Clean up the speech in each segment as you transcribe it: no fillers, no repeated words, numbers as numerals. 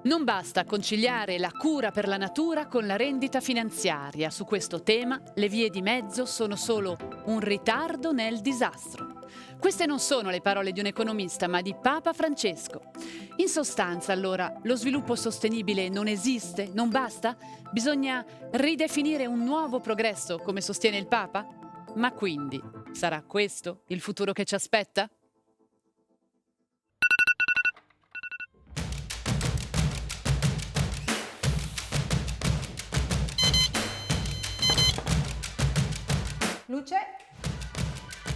Non basta conciliare la cura per la natura con la rendita finanziaria. Su questo tema le vie di mezzo sono solo un ritardo nel disastro. Queste non sono le parole di un economista, ma di Papa Francesco. In sostanza, allora, lo sviluppo sostenibile non esiste? Non basta? Bisogna ridefinire un nuovo progresso, come sostiene il Papa? Ma quindi, sarà questo il futuro che ci aspetta? Luce?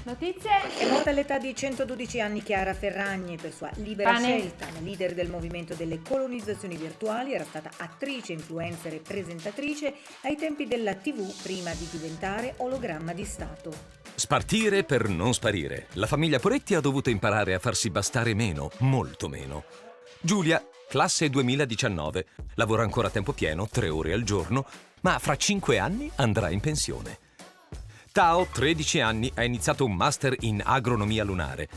Notizie? È morta all'età di 112 anni Chiara Ferragni per sua libera Pane. scelta. La leader del movimento delle colonizzazioni virtuali era stata attrice, influencer e presentatrice ai tempi della TV prima di diventare ologramma di Stato. Spartire per non sparire. La famiglia Poretti ha dovuto imparare a farsi bastare meno, molto meno. Giulia, classe 2019, lavora ancora a tempo pieno, 3 ore al giorno, ma fra 5 anni andrà in pensione. Tao, 13 anni, ha iniziato un master in agronomia lunare.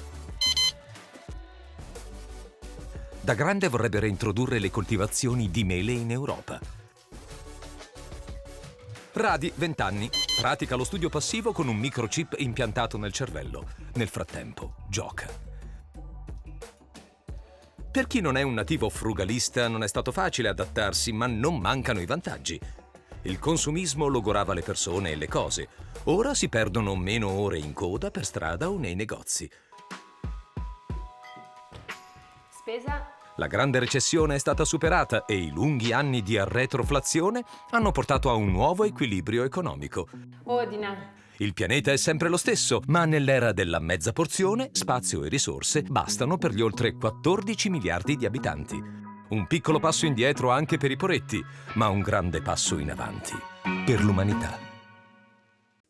Da grande vorrebbe reintrodurre le coltivazioni di mele in Europa. Radi, 20 anni, pratica lo studio passivo con un microchip impiantato nel cervello. Nel frattempo, gioca. Per chi non è un nativo frugalista non è stato facile adattarsi, ma non mancano i vantaggi. Il consumismo logorava le persone e le cose. Ora si perdono meno ore in coda per strada o nei negozi. Spesa? La grande recessione è stata superata e i lunghi anni di retroflazione hanno portato a un nuovo equilibrio economico. Ordina. Il pianeta è sempre lo stesso, ma nell'era della mezza porzione, spazio e risorse bastano per gli oltre 14 miliardi di abitanti. Un piccolo passo indietro anche per i Poretti, ma un grande passo in avanti per l'umanità.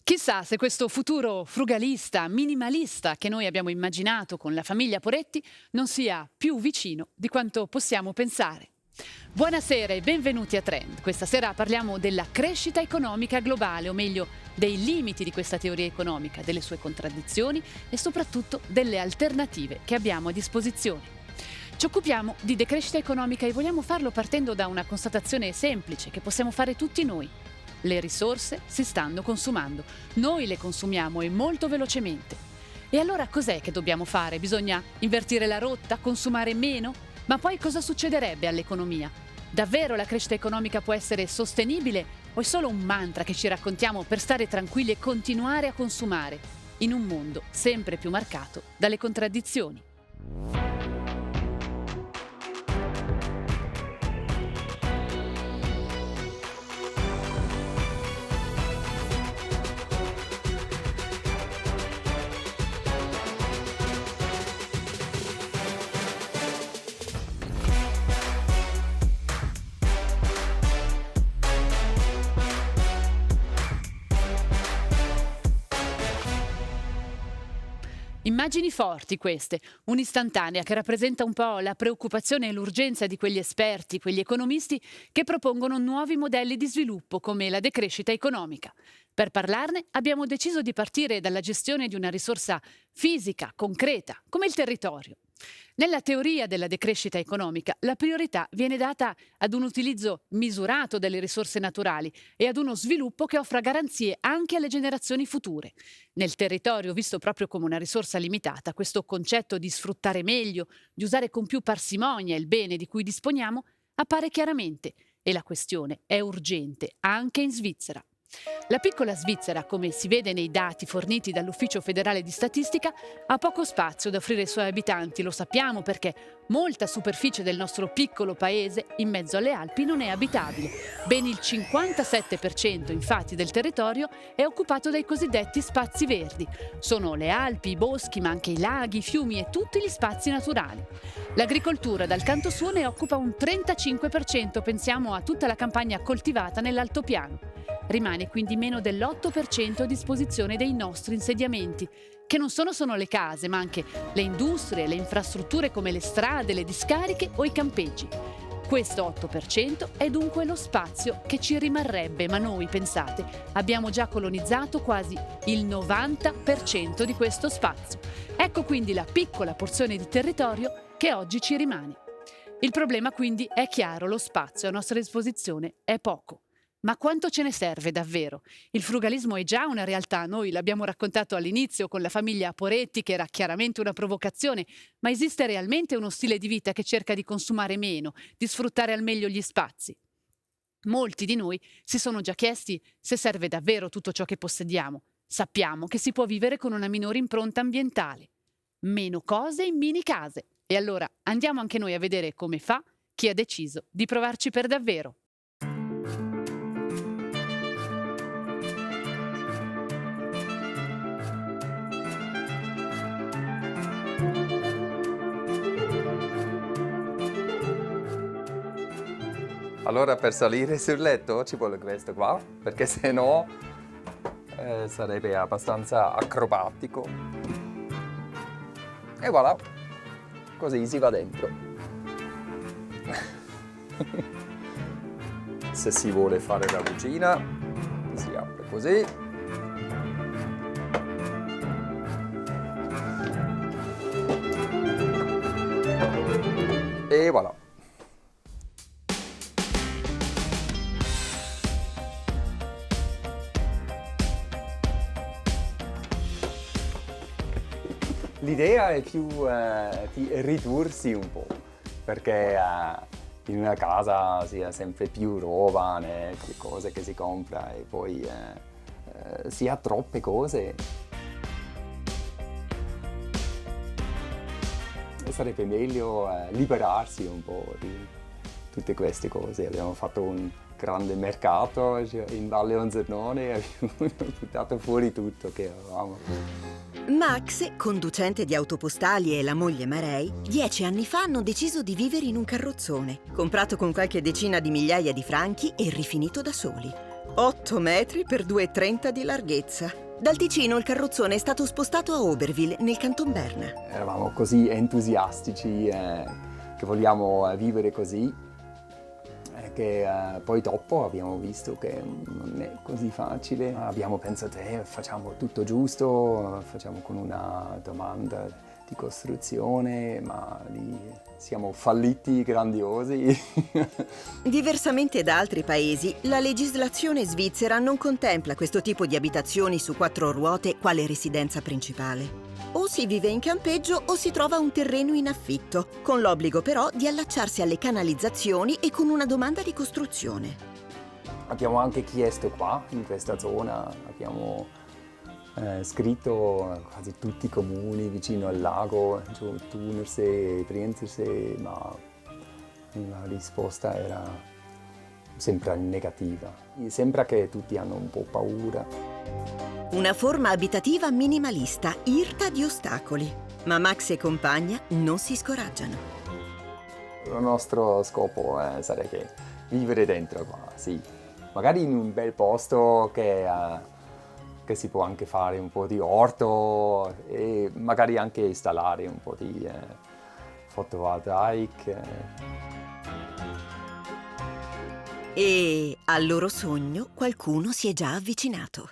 Chissà se questo futuro frugalista, minimalista che noi abbiamo immaginato con la famiglia Poretti non sia più vicino di quanto possiamo pensare. Buonasera e benvenuti a Trend. Questa sera parliamo della crescita economica globale, o meglio, dei limiti di questa teoria economica, delle sue contraddizioni e soprattutto delle alternative che abbiamo a disposizione. Ci occupiamo di decrescita economica e vogliamo farlo partendo da una constatazione semplice che possiamo fare tutti noi. Le risorse si stanno consumando. Noi le consumiamo e molto velocemente. E allora cos'è che dobbiamo fare? Bisogna invertire la rotta, consumare meno? Ma poi cosa succederebbe all'economia? Davvero la crescita economica può essere sostenibile o è solo un mantra che ci raccontiamo per stare tranquilli e continuare a consumare in un mondo sempre più marcato dalle contraddizioni? Immagini forti queste, un'istantanea che rappresenta un po' la preoccupazione e l'urgenza di quegli esperti, quegli economisti che propongono nuovi modelli di sviluppo come la decrescita economica. Per parlarne abbiamo deciso di partire dalla gestione di una risorsa fisica, concreta, come il territorio. Nella teoria della decrescita economica, la priorità viene data ad un utilizzo misurato delle risorse naturali e ad uno sviluppo che offra garanzie anche alle generazioni future. Nel territorio, visto proprio come una risorsa limitata, questo concetto di sfruttare meglio, di usare con più parsimonia il bene di cui disponiamo, appare chiaramente e la questione è urgente anche in Svizzera. La piccola Svizzera, come si vede nei dati forniti dall'Ufficio federale di statistica, ha poco spazio da offrire ai suoi abitanti, lo sappiamo perché molta superficie del nostro piccolo paese, in mezzo alle Alpi, non è abitabile. Ben il 57% infatti del territorio è occupato dai cosiddetti spazi verdi. Sono le Alpi, i boschi, ma anche i laghi, i fiumi e tutti gli spazi naturali. L'agricoltura dal canto suo ne occupa un 35%, pensiamo a tutta la campagna coltivata nell'altopiano. Rimane quindi meno dell'8% a disposizione dei nostri insediamenti, che non sono solo le case, ma anche le industrie, le infrastrutture come le strade, le discariche o i campeggi. Questo 8% è dunque lo spazio che ci rimarrebbe, ma noi, pensate, abbiamo già colonizzato quasi il 90% di questo spazio. Ecco quindi la piccola porzione di territorio che oggi ci rimane. Il problema quindi è chiaro, lo spazio a nostra disposizione è poco. Ma quanto ce ne serve davvero? Il frugalismo è già una realtà, noi l'abbiamo raccontato all'inizio con la famiglia Poretti, che era chiaramente una provocazione, ma esiste realmente uno stile di vita che cerca di consumare meno, di sfruttare al meglio gli spazi? Molti di noi si sono già chiesti se serve davvero tutto ciò che possediamo. Sappiamo che si può vivere con una minore impronta ambientale. Meno cose in mini case. E allora andiamo anche noi a vedere come fa chi ha deciso di provarci per davvero. Allora per salire sul letto ci vuole questo qua, perché se no sarebbe abbastanza acrobatico. E voilà, così si va dentro. Se si vuole fare la cucina, si apre così. E voilà. L'idea è più di ridursi un po', perché in una casa si ha sempre più roba, né, cose che si compra e poi si ha troppe cose. E sarebbe meglio liberarsi un po' di tutte queste cose. Abbiamo fatto un grande mercato in Valle Onsernone e abbiamo buttato fuori tutto che avevamo. Max, conducente di autopostali, e la moglie Marei, 10 anni fa hanno deciso di vivere in un carrozzone, comprato con qualche decina di migliaia di franchi e rifinito da soli. 8 metri per 2,30 di larghezza. Dal Ticino il carrozzone è stato spostato a Oberwil, nel Canton Berna. Eravamo così entusiastici che vogliamo vivere così, che poi dopo abbiamo visto che non è così facile. Abbiamo pensato, facciamo tutto giusto, facciamo con una domanda di costruzione, ma lì siamo falliti grandiosi. Diversamente da altri paesi, la legislazione svizzera non contempla questo tipo di abitazioni su 4 ruote quale residenza principale. O si vive in campeggio o si trova un terreno in affitto, con l'obbligo però di allacciarsi alle canalizzazioni e con una domanda di costruzione. Abbiamo anche chiesto qua, in questa zona, abbiamo scritto quasi tutti i comuni vicino al lago, Thunersee, Brienzersee, ma la risposta era sempre negativa. Sembra che tutti hanno un po' paura. Una forma abitativa minimalista, irta di ostacoli. Ma Max e compagna non si scoraggiano. Il nostro scopo sarebbe vivere dentro qua, sì. Magari in un bel posto che si può anche fare un po' di orto e magari anche installare un po' di fotovoltaic. E al loro sogno qualcuno si è già avvicinato.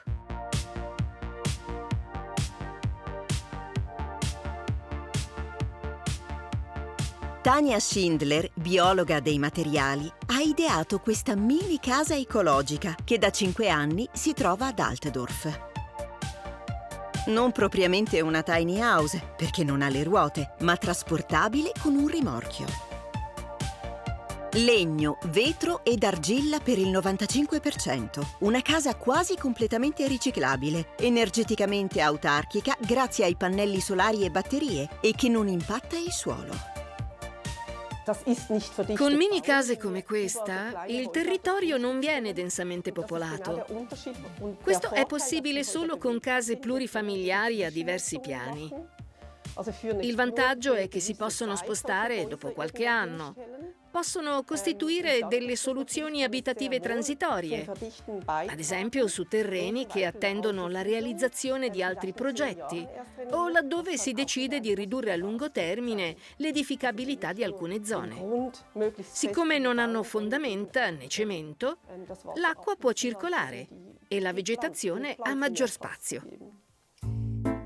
Tania Schindler, biologa dei materiali, ha ideato questa mini casa ecologica che da 5 anni si trova ad Altdorf. Non propriamente una tiny house, perché non ha le ruote, ma trasportabile con un rimorchio. Legno, vetro ed argilla per il 95%. Una casa quasi completamente riciclabile, energeticamente autarchica grazie ai pannelli solari e batterie e che non impatta il suolo. Con mini case come questa, il territorio non viene densamente popolato. Questo è possibile solo con case plurifamiliari a diversi piani. Il vantaggio è che si possono spostare dopo qualche anno. Possono costituire delle soluzioni abitative transitorie, ad esempio su terreni che attendono la realizzazione di altri progetti o laddove si decide di ridurre a lungo termine l'edificabilità di alcune zone. Siccome non hanno fondamenta né cemento, l'acqua può circolare e la vegetazione ha maggior spazio.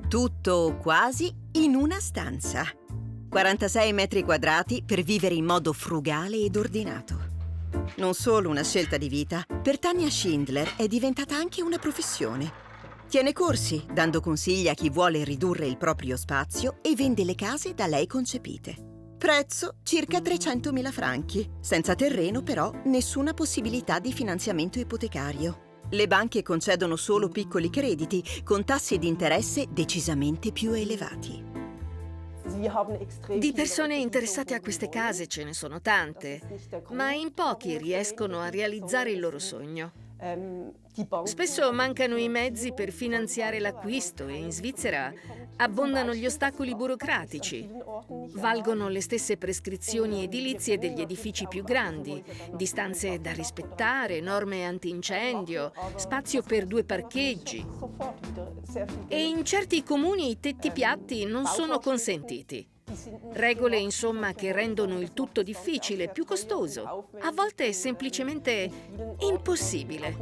Tutto o quasi in una stanza. 46 metri quadrati per vivere in modo frugale ed ordinato. Non solo una scelta di vita, per Tania Schindler è diventata anche una professione. Tiene corsi, dando consigli a chi vuole ridurre il proprio spazio e vende le case da lei concepite. Prezzo circa 300.000 franchi. Senza terreno, però, nessuna possibilità di finanziamento ipotecario. Le banche concedono solo piccoli crediti, con tassi di interesse decisamente più elevati. Di persone interessate a queste case ce ne sono tante, ma in pochi riescono a realizzare il loro sogno. Spesso mancano i mezzi per finanziare l'acquisto e in Svizzera abbondano gli ostacoli burocratici. Valgono le stesse prescrizioni edilizie degli edifici più grandi, distanze da rispettare, norme antincendio, spazio per 2 parcheggi. E in certi comuni i tetti piatti non sono consentiti. Regole, insomma, che rendono il tutto difficile, più costoso, a volte semplicemente impossibile.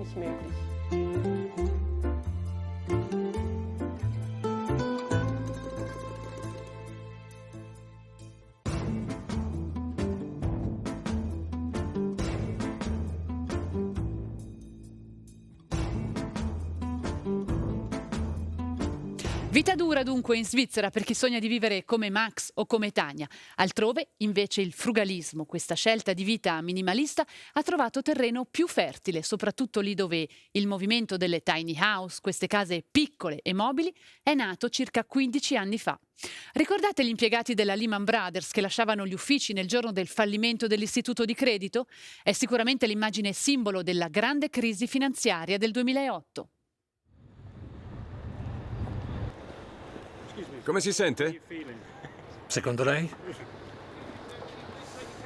Vita dura dunque in Svizzera per chi sogna di vivere come Max o come Tania. Altrove, invece, il frugalismo, questa scelta di vita minimalista, ha trovato terreno più fertile, soprattutto lì dove il movimento delle tiny house, queste case piccole e mobili, è nato circa 15 anni fa. Ricordate gli impiegati della Lehman Brothers che lasciavano gli uffici nel giorno del fallimento dell'istituto di credito? È sicuramente l'immagine simbolo della grande crisi finanziaria del 2008. Come si sente? Secondo lei?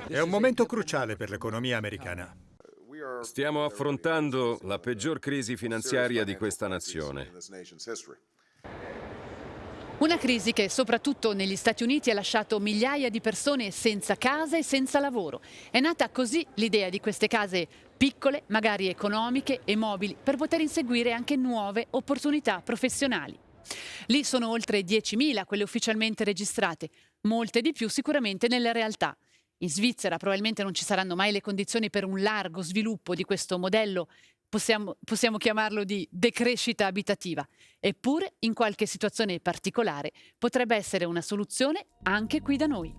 È un momento cruciale per l'economia americana. Stiamo affrontando la peggior crisi finanziaria di questa nazione. Una crisi che soprattutto negli Stati Uniti ha lasciato migliaia di persone senza casa e senza lavoro. È nata così l'idea di queste case piccole, magari economiche e mobili, per poter inseguire anche nuove opportunità professionali. Lì sono oltre 10.000 quelle ufficialmente registrate, molte di più sicuramente nella realtà. In Svizzera probabilmente non ci saranno mai le condizioni per un largo sviluppo di questo modello, possiamo chiamarlo di decrescita abitativa. Eppure, in qualche situazione particolare, potrebbe essere una soluzione anche qui da noi.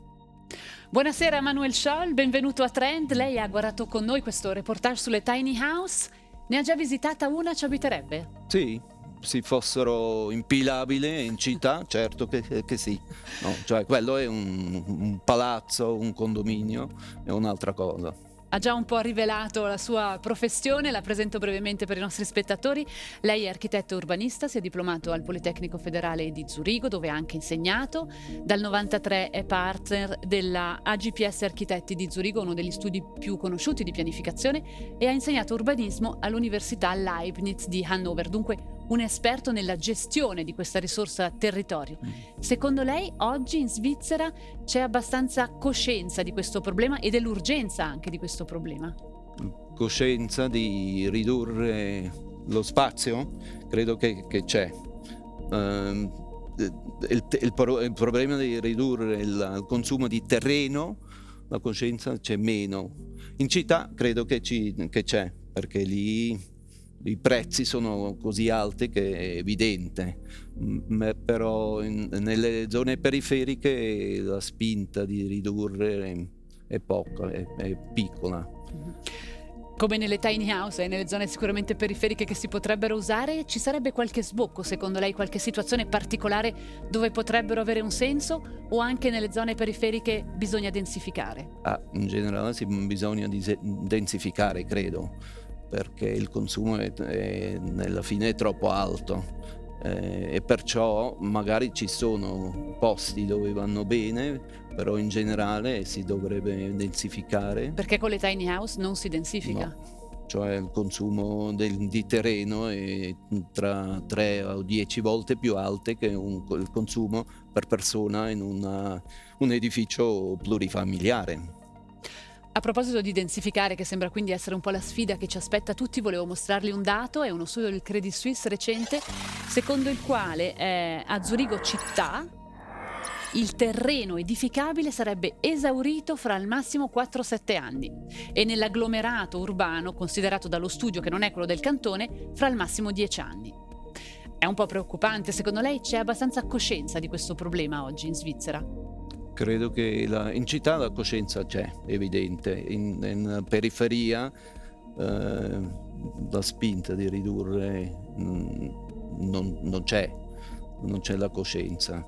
Buonasera Manuel Scholl, benvenuto a Trend. Lei ha guardato con noi questo reportage sulle tiny house. Ne ha già visitata una, ci abiterebbe? Sì. Se fossero impilabili in città, certo che sì. No, cioè quello è un palazzo, un condominio, è un'altra cosa. Ha già un po' rivelato la sua professione, la presento brevemente per i nostri spettatori. Lei è architetto urbanista, si è diplomato al Politecnico Federale di Zurigo, dove ha anche insegnato. Dal 93 è partner della AGPS Architetti di Zurigo, uno degli studi più conosciuti di pianificazione, e ha insegnato urbanismo all'Università Leibniz di Hannover. Dunque un esperto nella gestione di questa risorsa territorio. Secondo lei oggi in Svizzera c'è abbastanza coscienza di questo problema e dell'urgenza anche di questo problema? Coscienza di ridurre lo spazio? Credo che c'è. Il problema di ridurre il consumo di terreno, la coscienza c'è meno. In città credo che c'è, perché lì i prezzi sono così alti che è evidente, però nelle zone periferiche la spinta di ridurre è poca, è piccola. Come nelle tiny house e nelle zone sicuramente periferiche che si potrebbero usare, ci sarebbe qualche sbocco, secondo lei, qualche situazione particolare dove potrebbero avere un senso, o anche nelle zone periferiche bisogna densificare? In generale bisogna densificare, credo, perché il consumo nella fine è troppo alto e perciò magari ci sono posti dove vanno bene, però in generale si dovrebbe densificare. Perché con le tiny house non si densifica? No. Cioè il consumo di terreno è tra 3 o 10 volte più alto che il consumo per persona in un edificio plurifamiliare. A proposito di densificare, che sembra quindi essere un po' la sfida che ci aspetta tutti, volevo mostrarli un dato, è uno studio del Credit Suisse recente, secondo il quale a Zurigo città il terreno edificabile sarebbe esaurito fra al massimo 4-7 anni e nell'agglomerato urbano, considerato dallo studio che non è quello del cantone, fra al massimo 10 anni. È un po' preoccupante, secondo lei c'è abbastanza coscienza di questo problema oggi in Svizzera? Credo che in città la coscienza c'è, evidente. In periferia la spinta di ridurre non c'è la coscienza.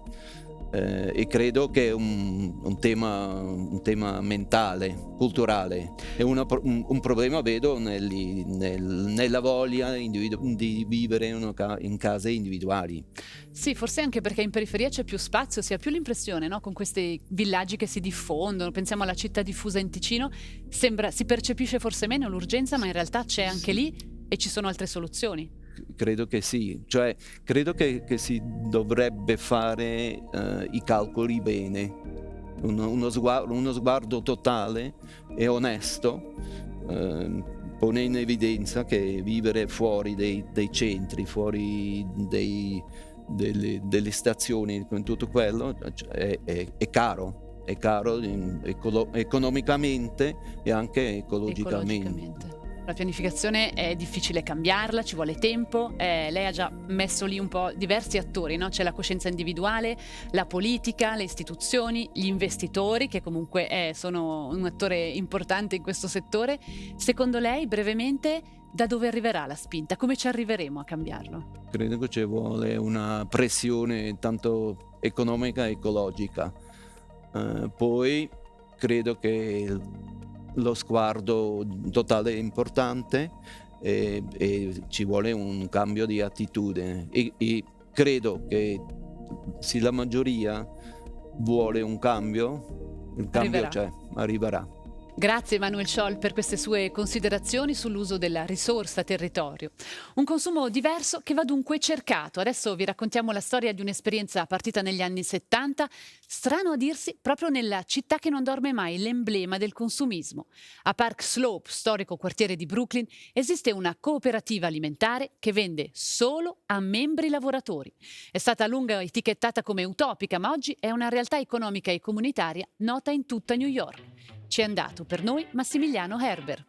E credo che è un tema mentale, culturale. È un problema, vedo, nella voglia di vivere in case individuali. Sì, forse anche perché in periferia c'è più spazio, si ha più l'impressione, no? Con questi villaggi che si diffondono, pensiamo alla città diffusa in Ticino, si percepisce forse meno l'urgenza, ma in realtà c'è anche lì e ci sono altre soluzioni. Credo che sì, cioè credo che si dovrebbe fare i calcoli bene, uno sguardo totale e onesto, pone in evidenza che vivere fuori dei centri, fuori delle stazioni, con tutto quello, è caro economicamente e anche ecologicamente. La pianificazione è difficile cambiarla, ci vuole tempo. Lei ha già messo lì un po' diversi attori, no? C'è la coscienza individuale, la politica, le istituzioni, gli investitori, che comunque sono un attore importante in questo settore. Secondo lei, brevemente, da dove arriverà la spinta? Come ci arriveremo a cambiarlo? Credo che ci vuole una pressione tanto economica e ecologica. Poi credo che lo sguardo totale è importante e ci vuole un cambio di attitudine e credo che se la maggioria vuole un cambio, il cambio arriverà. Grazie Emanuel Scholl per queste sue considerazioni sull'uso della risorsa territorio. Un consumo diverso che va dunque cercato. Adesso vi raccontiamo la storia di un'esperienza partita negli anni 70, strano a dirsi, proprio nella città che non dorme mai, l'emblema del consumismo. A Park Slope, storico quartiere di Brooklyn, esiste una cooperativa alimentare che vende solo a membri lavoratori. È stata a lungo etichettata come utopica, ma oggi è una realtà economica e comunitaria nota in tutta New York. Ci è andato per noi Massimiliano Herber.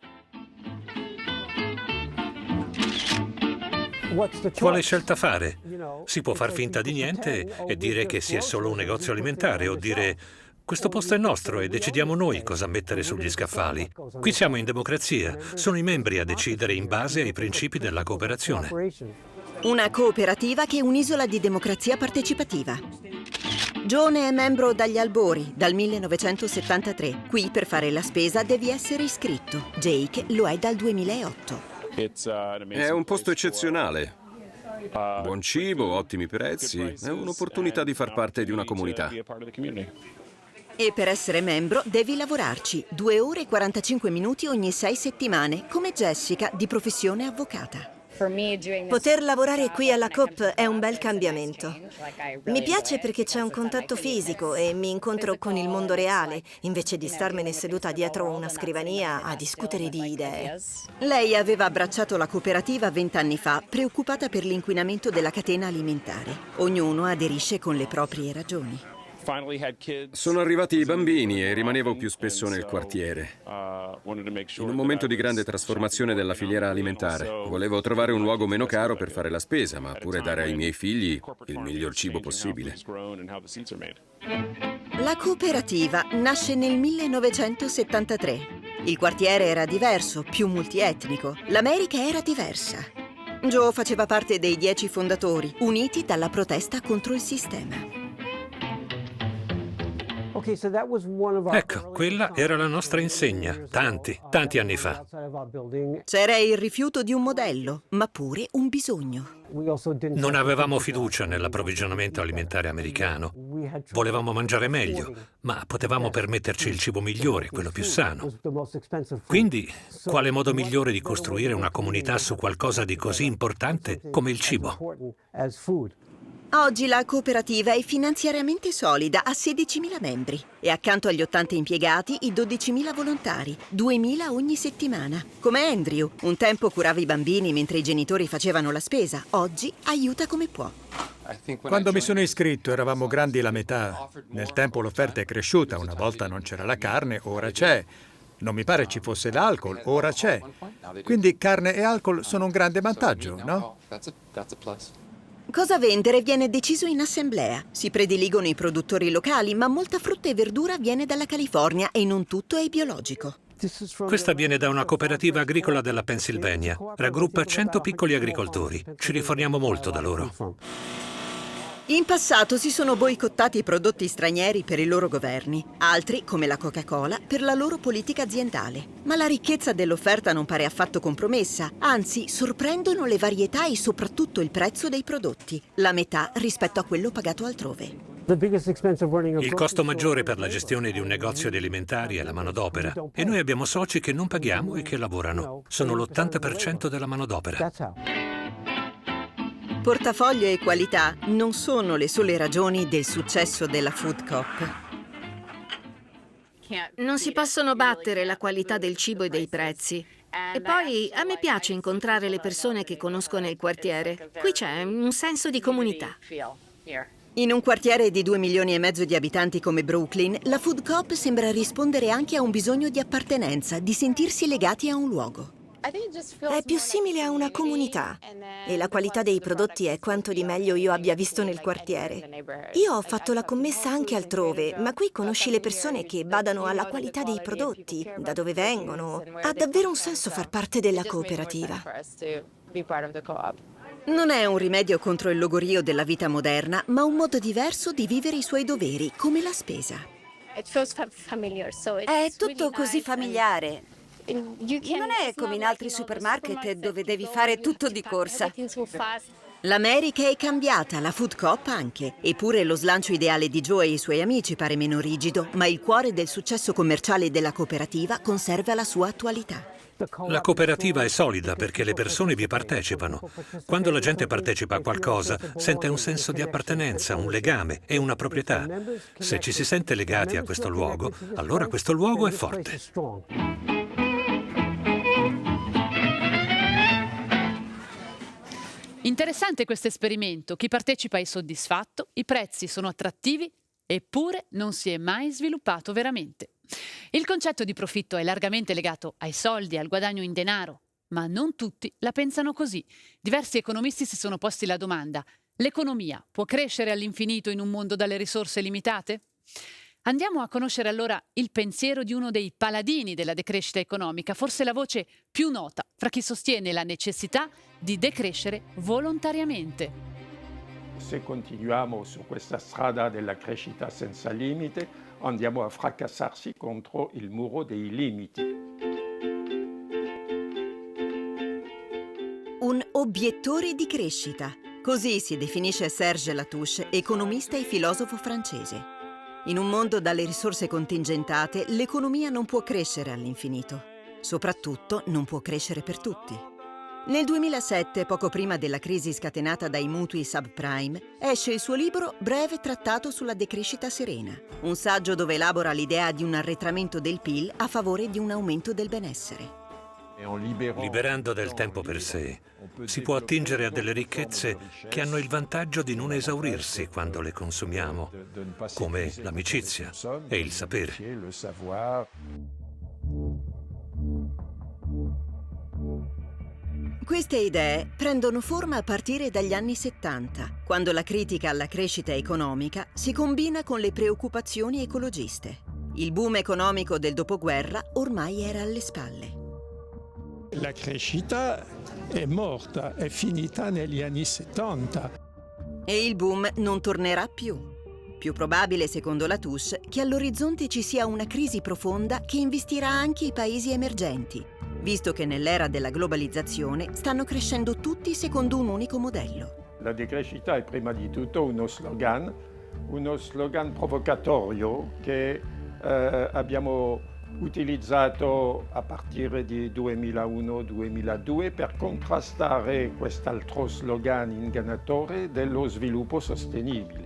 Quale scelta fare? Si può far finta di niente e dire che si è solo un negozio alimentare o dire questo posto è nostro e decidiamo noi cosa mettere sugli scaffali. Qui siamo in democrazia, sono i membri a decidere in base ai principi della cooperazione. Una cooperativa che è un'isola di democrazia partecipativa. Gione è membro dagli albori, dal 1973. Qui per fare la spesa devi essere iscritto. Jake lo è dal 2008. È un posto eccezionale. Buon cibo, ottimi prezzi. È un'opportunità di far parte di una comunità. E per essere membro devi lavorarci 2 ore e 45 minuti ogni 6 settimane, come Jessica, di professione avvocata. Poter lavorare qui alla Coop è un bel cambiamento. Mi piace perché c'è un contatto fisico e mi incontro con il mondo reale, invece di starmene seduta dietro una scrivania a discutere di idee. Lei aveva abbracciato la cooperativa 20 anni fa, preoccupata per l'inquinamento della catena alimentare. Ognuno aderisce con le proprie ragioni. Sono arrivati i bambini e rimanevo più spesso nel quartiere. In un momento di grande trasformazione della filiera alimentare. Volevo trovare un luogo meno caro per fare la spesa, ma pure dare ai miei figli il miglior cibo possibile. La cooperativa nasce nel 1973. Il quartiere era diverso, più multietnico. L'America era diversa. Joe faceva parte dei 10 fondatori, uniti dalla protesta contro il sistema. Ecco, quella era la nostra insegna, tanti anni fa. C'era il rifiuto di un modello, ma pure un bisogno. Non avevamo fiducia nell'approvvigionamento alimentare americano. Volevamo mangiare meglio, ma potevamo permetterci il cibo migliore, quello più sano. Quindi, quale modo migliore di costruire una comunità su qualcosa di così importante come il cibo? Oggi la cooperativa è finanziariamente solida, ha 16.000 membri e accanto agli 80 impiegati i 12.000 volontari, 2.000 ogni settimana. Come Andrew, un tempo curava i bambini mentre i genitori facevano la spesa, oggi aiuta come può. Quando mi sono iscritto eravamo grandi la metà. Nel tempo l'offerta è cresciuta, una volta non c'era la carne, ora c'è. Non mi pare ci fosse l'alcol, ora c'è. Quindi carne e alcol sono un grande vantaggio, no? Cosa vendere viene deciso in assemblea. Si prediligono i produttori locali, ma molta frutta e verdura viene dalla California e non tutto è biologico. Questa viene da una cooperativa agricola della Pennsylvania. Raggruppa 100 piccoli agricoltori. Ci riforniamo molto da loro. In passato si sono boicottati i prodotti stranieri per i loro governi, altri, come la Coca-Cola, per la loro politica aziendale. Ma la ricchezza dell'offerta non pare affatto compromessa, anzi sorprendono le varietà e soprattutto il prezzo dei prodotti, la metà rispetto a quello pagato altrove. Il costo maggiore per la gestione di un negozio di alimentari è la manodopera. E noi abbiamo soci che non paghiamo e che lavorano. Sono l'80% della manodopera. Portafoglio e qualità non sono le sole ragioni del successo della Food Coop. Non si possono battere la qualità del cibo e dei prezzi. E poi a me piace incontrare le persone che conosco nel quartiere. Qui c'è un senso di comunità. In un quartiere di 2,5 milioni di abitanti come Brooklyn, la Food Coop sembra rispondere anche a un bisogno di appartenenza, di sentirsi legati a un luogo. È più simile a una comunità e la qualità dei prodotti è quanto di meglio io abbia visto nel quartiere. Io ho fatto la commessa anche altrove, ma qui conosci le persone che badano alla qualità dei prodotti, da dove vengono. Ha davvero un senso far parte della cooperativa. Non è un rimedio contro il logorio della vita moderna, ma un modo diverso di vivere i suoi doveri, come la spesa. È tutto così familiare. Non è come in altri supermarket dove devi fare tutto di corsa. L'America è cambiata, la Food Coop anche. Eppure lo slancio ideale di Joe e i suoi amici pare meno rigido, ma il cuore del successo commerciale della cooperativa conserva la sua attualità. La cooperativa è solida perché le persone vi partecipano. Quando la gente partecipa a qualcosa, sente un senso di appartenenza, un legame e una proprietà. Se ci si sente legati a questo luogo, allora questo luogo è forte. Interessante questo esperimento. Chi partecipa è soddisfatto, i prezzi sono attrattivi, eppure non si è mai sviluppato veramente. Il concetto di profitto è largamente legato ai soldi, al guadagno in denaro, ma non tutti la pensano così. Diversi economisti si sono posti la domanda: l'economia può crescere all'infinito in un mondo dalle risorse limitate? Andiamo a conoscere allora il pensiero di uno dei paladini della decrescita economica, forse la voce più nota fra chi sostiene la necessità di decrescere volontariamente. Se continuiamo su questa strada della crescita senza limite, andiamo a fracassarsi contro il muro dei limiti. Un obiettore di crescita. Così si definisce Serge Latouche, economista e filosofo francese. In un mondo dalle risorse contingentate, l'economia non può crescere all'infinito. Soprattutto non può crescere per tutti. Nel 2007, poco prima della crisi scatenata dai mutui subprime, esce il suo libro Breve trattato sulla decrescita serena, un saggio dove elabora l'idea di un arretramento del PIL a favore di un aumento del benessere. Liberando del tempo per sé, si può attingere a delle ricchezze che hanno il vantaggio di non esaurirsi quando le consumiamo, come l'amicizia e il sapere. Queste idee prendono forma a partire dagli anni 70, quando la critica alla crescita economica si combina con le preoccupazioni ecologiste. Il boom economico del dopoguerra ormai era alle spalle. La crescita è morta, è finita negli anni 70. E il boom non tornerà più. Più probabile, secondo Latouche, che all'orizzonte ci sia una crisi profonda che investirà anche i paesi emergenti, visto che nell'era della globalizzazione stanno crescendo tutti secondo un unico modello. La decrescita è prima di tutto uno slogan provocatorio che abbiamo utilizzato a partire di 2001-2002 per contrastare quest'altro slogan ingannatore dello sviluppo sostenibile.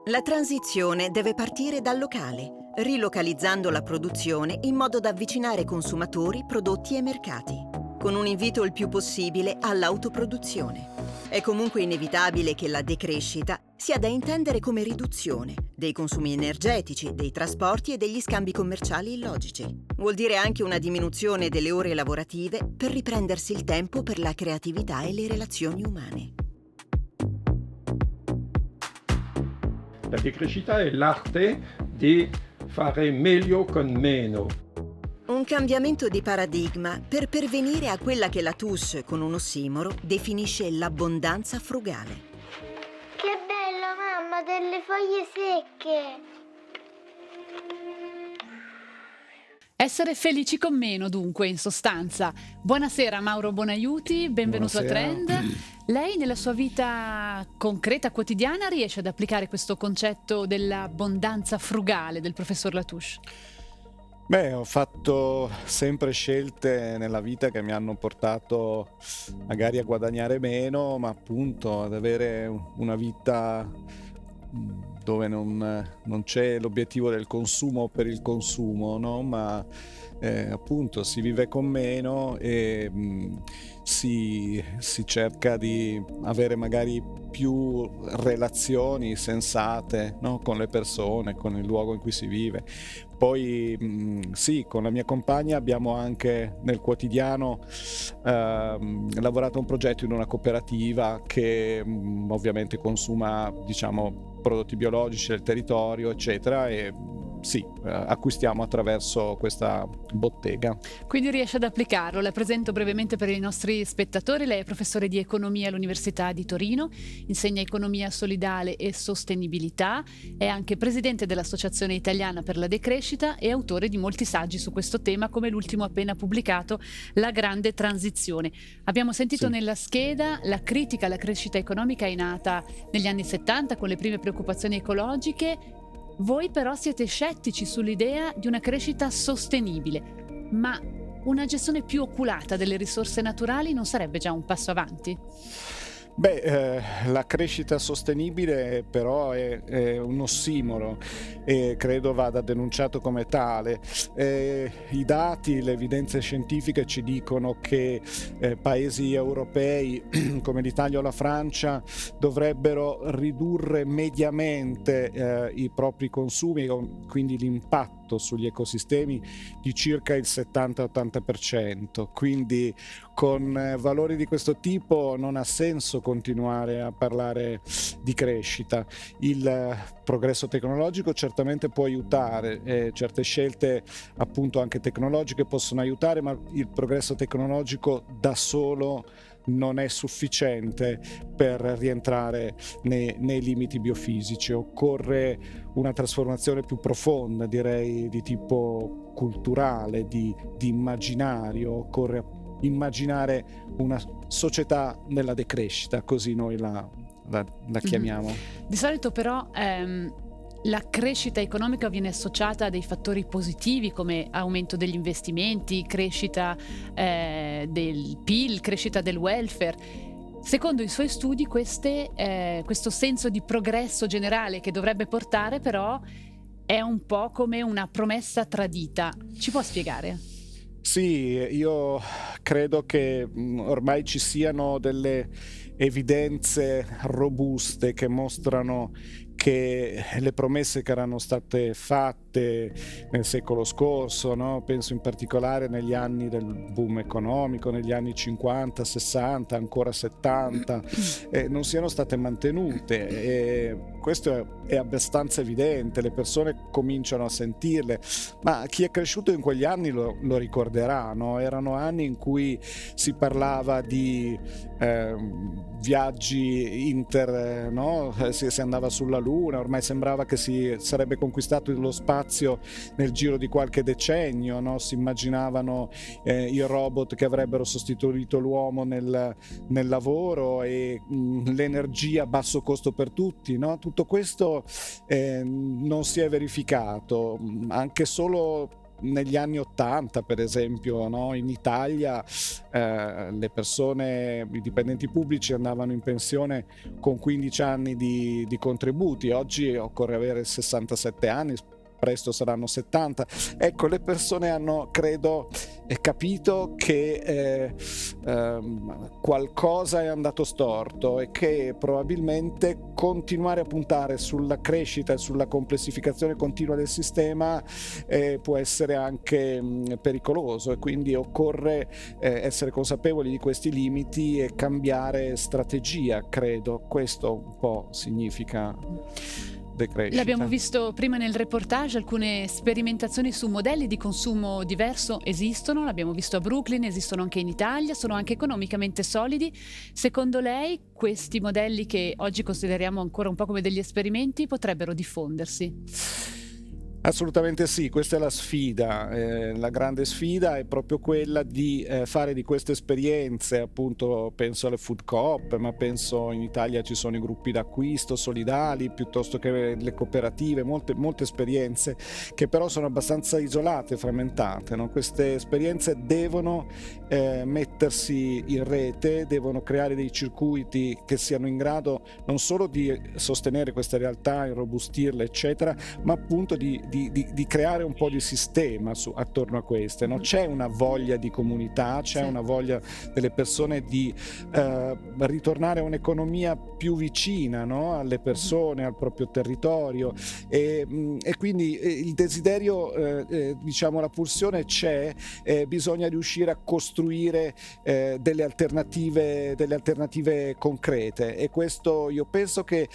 La transizione deve partire dal locale, rilocalizzando la produzione in modo da avvicinare consumatori, prodotti e mercati. con un invito il più possibile all'autoproduzione. È comunque inevitabile che la decrescita sia da intendere come riduzione dei consumi energetici, dei trasporti e degli scambi commerciali illogici. Vuol dire anche una diminuzione delle ore lavorative per riprendersi il tempo per la creatività e le relazioni umane. La decrescita è l'arte di fare meglio con meno. Un cambiamento di paradigma per pervenire a quella che Latouche, con un ossimoro, definisce l'abbondanza frugale. Che bello, mamma, delle foglie secche! Essere felici con meno, dunque, in sostanza. Buonasera Mauro Bonaiuti, benvenuto a Trend. Lei nella sua vita concreta, quotidiana, riesce ad applicare questo concetto dell'abbondanza frugale del professor Latouche? Beh, ho fatto sempre scelte nella vita che mi hanno portato magari a guadagnare meno, ma appunto ad avere una vita dove non c'è l'obiettivo del consumo per il consumo, no? Ma appunto si vive con meno e si cerca di avere magari più relazioni sensate, no? Con le persone, con il luogo in cui si vive. Poi sì, con la mia compagna abbiamo anche nel quotidiano lavorato a un progetto in una cooperativa che ovviamente consuma, diciamo, prodotti biologici del territorio, eccetera, e sì, acquistiamo attraverso questa bottega. Quindi riesce ad applicarlo. La presento brevemente per i nostri spettatori. Lei è professore di economia all'Università di Torino, insegna economia solidale e sostenibilità, è anche presidente dell'Associazione Italiana per la Decrescita e autore di molti saggi su questo tema, come l'ultimo appena pubblicato, La Grande Transizione. Abbiamo sentito nella scheda la critica alla crescita economica è nata negli anni 70 con le prime preoccupazioni ecologiche. Voi però siete scettici sull'idea di una crescita sostenibile, ma una gestione più oculata delle risorse naturali non sarebbe già un passo avanti? Beh, la crescita sostenibile però è un ossimoro e credo vada denunciato come tale. I dati, le evidenze scientifiche ci dicono che paesi europei come l'Italia o la Francia dovrebbero ridurre mediamente i propri consumi, quindi l'impatto sugli ecosistemi, di circa il 70-80%. Quindi con valori di questo tipo non ha senso continuare a parlare di crescita. Il progresso tecnologico certamente può aiutare, certe scelte appunto anche tecnologiche possono aiutare, ma il progresso tecnologico da solo non è sufficiente per rientrare nei limiti biofisici. Occorre una trasformazione più profonda, direi di tipo culturale, di immaginario. Occorre immaginare una società nella decrescita, così noi la chiamiamo. Di solito però la crescita economica viene associata a dei fattori positivi come aumento degli investimenti, crescita del PIL, crescita del welfare. Secondo i suoi studi questo senso di progresso generale che dovrebbe portare però è un po' come una promessa tradita. Ci può spiegare? Sì, io credo che ormai ci siano delle evidenze robuste che mostrano che le promesse che erano state fatte nel secolo scorso, no? Penso in particolare negli anni del boom economico, negli anni 50, 60, ancora 70, non siano state mantenute. E questo è abbastanza evidente, le persone cominciano a sentirle, ma chi è cresciuto in quegli anni lo ricorderà, no? Erano anni in cui si parlava di viaggi no? Si andava sulla Luna, ormai sembrava che si sarebbe conquistato lo spazio nel giro di qualche decennio, no? Si immaginavano i robot che avrebbero sostituito l'uomo nel lavoro e l'energia a basso costo per tutti, no? Tutto questo non si è verificato, anche solo negli anni 80 per esempio, no? In Italia le persone, i dipendenti pubblici andavano in pensione con 15 anni di contributi. Oggi occorre avere 67 anni presto saranno 70. Ecco, le persone hanno, credo, capito che qualcosa è andato storto e che probabilmente continuare a puntare sulla crescita e sulla complessificazione continua del sistema può essere anche pericoloso, e quindi occorre essere consapevoli di questi limiti e cambiare strategia, credo. Questo un po' significa decrescita. L'abbiamo visto prima nel reportage, alcune sperimentazioni su modelli di consumo diverso esistono, l'abbiamo visto a Brooklyn, esistono anche in Italia, sono anche economicamente solidi. Secondo lei questi modelli, che oggi consideriamo ancora un po' come degli esperimenti, potrebbero diffondersi? Assolutamente sì, questa è la sfida, la grande sfida è proprio quella di fare di queste esperienze, appunto penso alle food coop, ma penso in Italia ci sono i gruppi d'acquisto solidali, piuttosto che le cooperative, molte esperienze che però sono abbastanza isolate, frammentate, no? Queste esperienze devono mettersi in rete, devono creare dei circuiti che siano in grado non solo di sostenere queste realtà, irrobustirle eccetera, ma appunto di creare un po' di sistema attorno a queste, no? C'è una voglia di comunità, c'è una voglia delle persone di ritornare a un'economia più vicina, no? Alle persone, al proprio territorio, e quindi il desiderio, diciamo la pulsione c'è, bisogna riuscire a costruire delle alternative concrete, e questo io penso che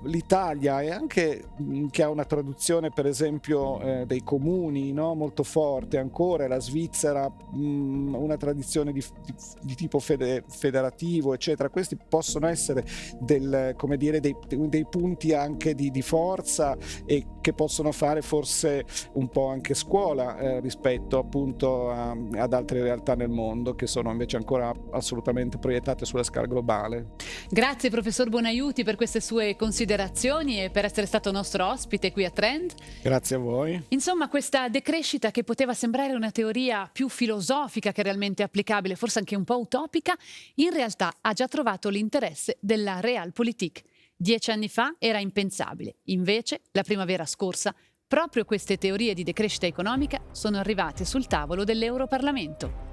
l'Italia, e anche che ha una traduzione per esempio dei comuni, no? Molto forte ancora, la Svizzera una tradizione di tipo federativo eccetera, questi possono essere dei punti anche di forza, e che possono fare forse un po' anche scuola rispetto appunto ad altre realtà nel mondo che sono invece ancora assolutamente proiettate sulla scala globale. Grazie professor Buonaiuti per queste sue considerazioni e per essere stato nostro ospite qui a Trend. Grazie a voi. Insomma, questa decrescita, che poteva sembrare una teoria più filosofica che realmente applicabile, forse anche un po' utopica, in realtà ha già trovato l'interesse della Realpolitik. 10 anni fa era impensabile. Invece, la primavera scorsa, proprio queste teorie di decrescita economica sono arrivate sul tavolo dell'Europarlamento.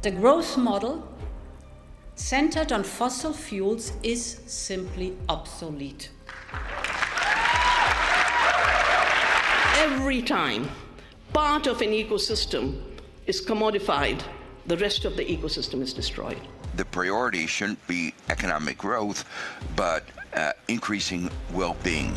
The growth model centered on fossil fuels is simply obsolete. Every time part of an ecosystem is commodified, the rest of the ecosystem is destroyed. The priority shouldn't be economic growth, but increasing well-being.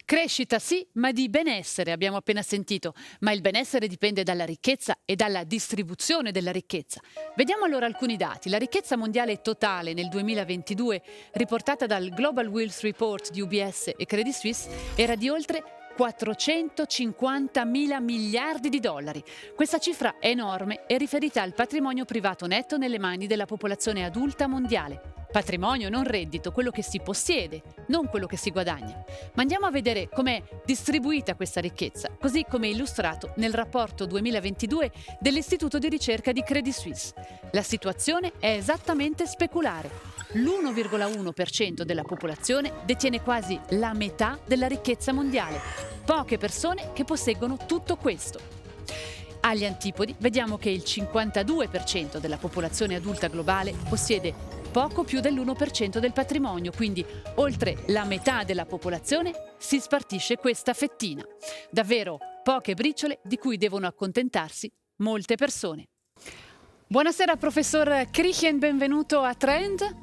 Crescita sì, ma di benessere abbiamo appena sentito, ma il benessere dipende dalla ricchezza e dalla distribuzione della ricchezza. Vediamo allora alcuni dati. La ricchezza mondiale totale nel 2022, riportata dal Global Wealth Report di UBS e Credit Suisse, era di oltre 450 mila miliardi di dollari. Questa cifra è enorme e riferita al patrimonio privato netto nelle mani della popolazione adulta mondiale. Patrimonio, non reddito, quello che si possiede, non quello che si guadagna. Ma andiamo a vedere com'è distribuita questa ricchezza, così come illustrato nel rapporto 2022 dell'Istituto di ricerca di Credit Suisse. La situazione è esattamente speculare. L'1,1% della popolazione detiene quasi la metà della ricchezza mondiale. Poche persone che posseggono tutto questo. Agli antipodi vediamo che il 52% della popolazione adulta globale possiede poco più dell'1% del patrimonio, quindi oltre la metà della popolazione si spartisce questa fettina. Davvero poche briciole di cui devono accontentarsi molte persone. Buonasera professor Krichen, benvenuto a Trend.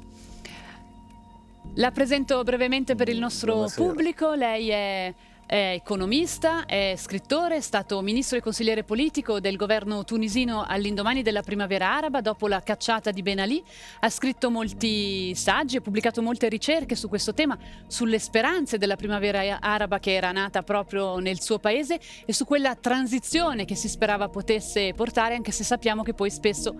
La presento brevemente per il nostro pubblico. Lei è economista, è scrittore, è stato ministro e consigliere politico del governo tunisino all'indomani della primavera araba, dopo la cacciata di Ben Ali. Ha scritto molti saggi, ha pubblicato molte ricerche su questo tema, sulle speranze della primavera araba che era nata proprio nel suo paese e su quella transizione che si sperava potesse portare, anche se sappiamo che poi spesso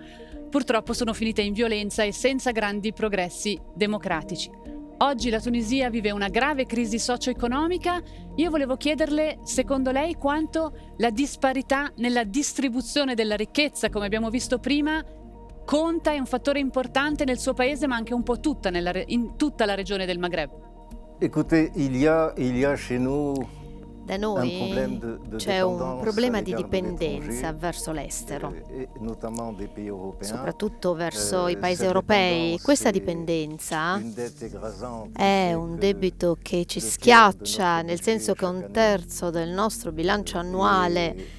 purtroppo sono finite in violenza e senza grandi progressi democratici. Oggi la Tunisia vive una grave crisi socio-economica. Io volevo chiederle, secondo lei, quanto la disparità nella distribuzione della ricchezza, come abbiamo visto prima, conta, è un fattore importante nel suo paese, ma anche un po' in tutta la regione del Maghreb? Écoutez, il y a chez nous da noi c'è un problema di dipendenza verso l'estero, soprattutto verso i paesi europei. Questa dipendenza è un debito che ci schiaccia, nel senso che 1/3 del nostro bilancio annuale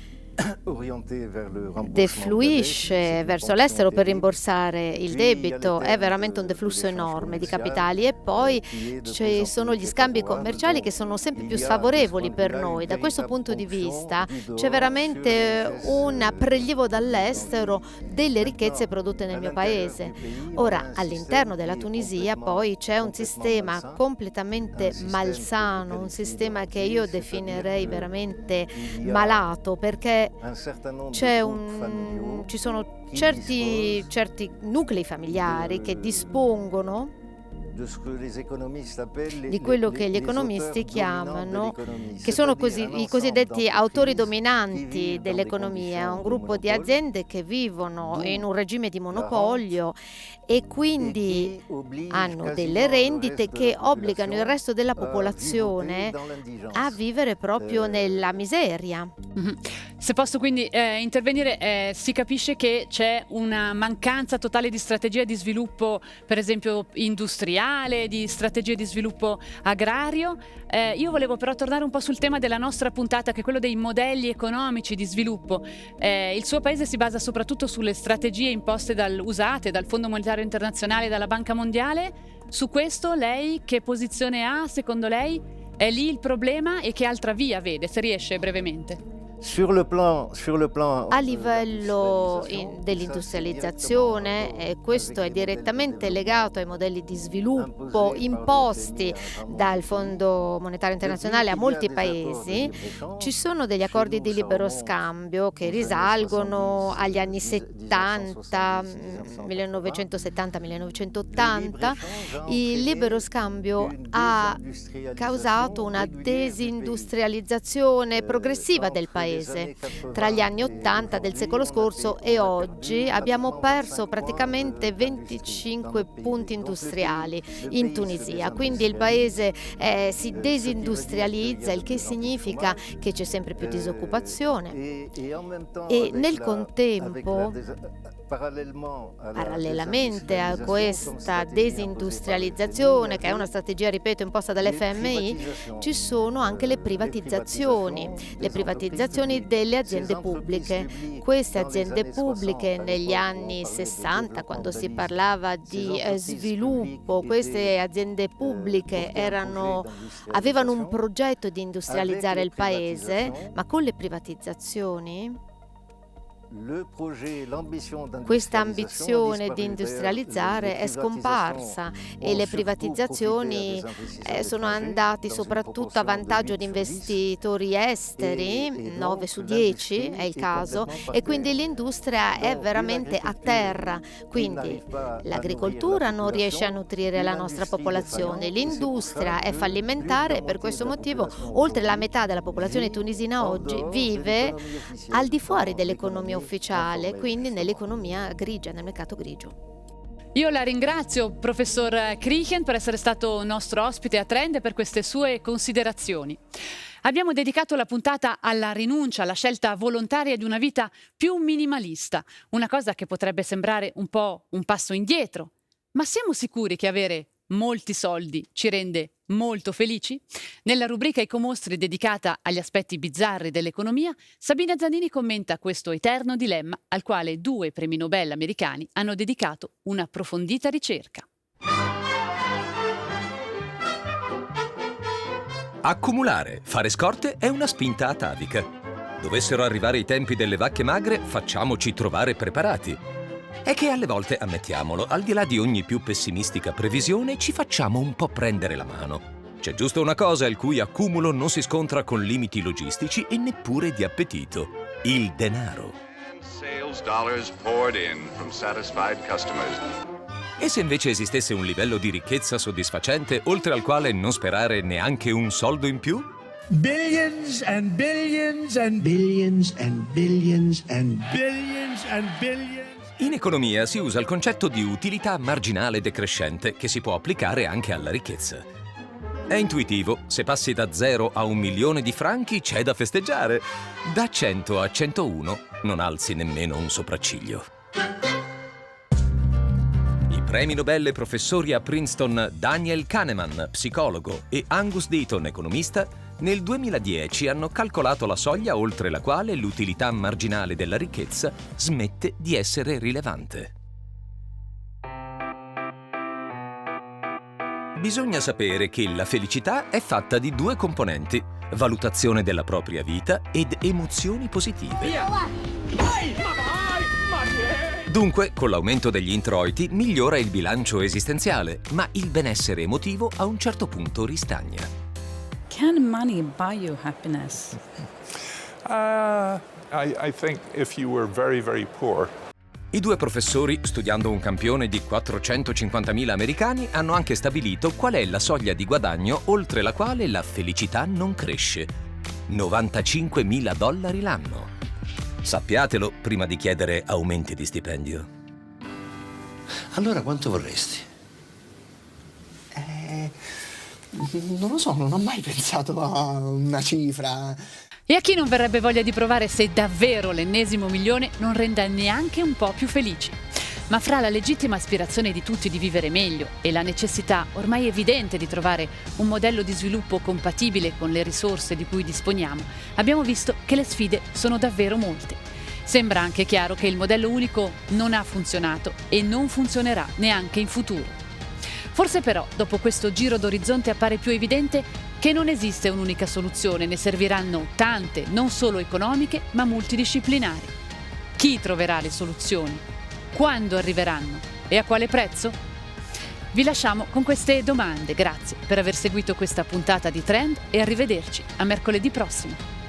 defluisce verso l'estero per rimborsare il debito. È veramente un deflusso enorme di capitali, e poi ci sono gli scambi commerciali che sono sempre più sfavorevoli per noi. Da questo punto di vista c'è veramente un prelievo dall'estero delle ricchezze prodotte nel mio paese. Ora, all'interno della Tunisia poi c'è un sistema completamente malsano, un sistema che io definirei veramente malato, perché ci sono certi nuclei familiari che dispongono di quello che gli economisti chiamano, che sono i cosiddetti autori dominanti dell'economia, un gruppo di aziende che vivono in un regime di monopolio e quindi hanno delle rendite che obbligano il resto della popolazione a vivere proprio nella miseria. Se posso quindi intervenire, si capisce che c'è una mancanza totale di strategia di sviluppo, per esempio industriale, di strategie di sviluppo agrario. Io volevo però tornare un po' sul tema della nostra puntata, che è quello dei modelli economici di sviluppo. Il suo paese si basa soprattutto sulle strategie imposte usate dal Fondo Monetario Internazionale e dalla Banca Mondiale. Su questo lei che posizione ha? Secondo lei è lì il problema, e che altra via vede, se riesce brevemente? A livello dell'industrializzazione, questo è direttamente legato ai modelli di sviluppo imposti dal Fondo Monetario Internazionale a molti paesi. Ci sono degli accordi di libero scambio che risalgono agli anni 70, 1970-1980. Il libero scambio ha causato una desindustrializzazione progressiva del paese. Tra gli anni 80 del secolo scorso e oggi abbiamo perso praticamente 25 punti industriali in Tunisia, quindi il paese si desindustrializza, il che significa che c'è sempre più disoccupazione, e nel contempo, parallelamente a questa desindustrializzazione, che è una strategia, ripeto, imposta dall'FMI, ci sono anche le privatizzazioni delle aziende pubbliche. Queste aziende pubbliche negli anni 60, quando si parlava di sviluppo, queste aziende pubbliche avevano un progetto di industrializzare il paese, ma con le privatizzazioni questa ambizione di industrializzare è scomparsa, e le privatizzazioni sono andate soprattutto a vantaggio di investitori esteri, 9 su 10 è il caso, e quindi l'industria è veramente a terra. Quindi l'agricoltura non riesce a nutrire la nostra popolazione, l'industria è fallimentare, e per questo motivo oltre la metà della popolazione tunisina oggi vive al di fuori dell'economia ufficiale, quindi nell'economia grigia, nel mercato grigio. Io la ringrazio, professor Krichen, per essere stato nostro ospite a Trend e per queste sue considerazioni. Abbiamo dedicato la puntata alla rinuncia, alla scelta volontaria di una vita più minimalista, una cosa che potrebbe sembrare un po' un passo indietro. Ma siamo sicuri che avere molti soldi ci rende molto felici? Nella rubrica Ecomostri, dedicata agli aspetti bizzarri dell'economia, Sabina Zanini commenta questo eterno dilemma al quale 2 premi Nobel americani hanno dedicato un'approfondita ricerca. Accumulare, fare scorte è una spinta atavica. Dovessero arrivare i tempi delle vacche magre, facciamoci trovare preparati. È che alle volte, ammettiamolo, al di là di ogni più pessimistica previsione, ci facciamo un po' prendere la mano. C'è giusto una cosa il cui accumulo non si scontra con limiti logistici e neppure di appetito: il denaro. E se invece esistesse un livello di ricchezza soddisfacente, oltre al quale non sperare neanche un soldo in più? Billions and billions and billions and billions and billions and billions. In economia si usa il concetto di utilità marginale decrescente che si può applicare anche alla ricchezza. È intuitivo, se passi da 0 a 1 milione di franchi c'è da festeggiare. Da 100 a 101 non alzi nemmeno un sopracciglio. I premi Nobel e professori a Princeton Daniel Kahneman, psicologo, e Angus Deaton, economista, nel 2010 hanno calcolato la soglia oltre la quale l'utilità marginale della ricchezza smette di essere rilevante. Bisogna sapere che la felicità è fatta di 2 componenti: valutazione della propria vita ed emozioni positive. Dunque, con l'aumento degli introiti migliora il bilancio esistenziale, ma il benessere emotivo a un certo punto ristagna. Can money buy you happiness? I think if you were very, very poor. I 2 professori, studiando un campione di 450.000 americani, hanno anche stabilito qual è la soglia di guadagno oltre la quale la felicità non cresce: $95.000 l'anno. Sappiatelo prima di chiedere aumenti di stipendio. Allora quanto vorresti? Non lo so, non ho mai pensato a una cifra. E a chi non verrebbe voglia di provare se davvero l'ennesimo milione non renda neanche un po' più felici? Ma fra la legittima aspirazione di tutti di vivere meglio e la necessità ormai evidente di trovare un modello di sviluppo compatibile con le risorse di cui disponiamo, abbiamo visto che le sfide sono davvero molte. Sembra anche chiaro che il modello unico non ha funzionato e non funzionerà neanche in futuro. Forse però, dopo questo giro d'orizzonte, appare più evidente che non esiste un'unica soluzione, ne serviranno tante, non solo economiche, ma multidisciplinari. Chi troverà le soluzioni? Quando arriveranno? E a quale prezzo? Vi lasciamo con queste domande. Grazie per aver seguito questa puntata di Trend e arrivederci a mercoledì prossimo.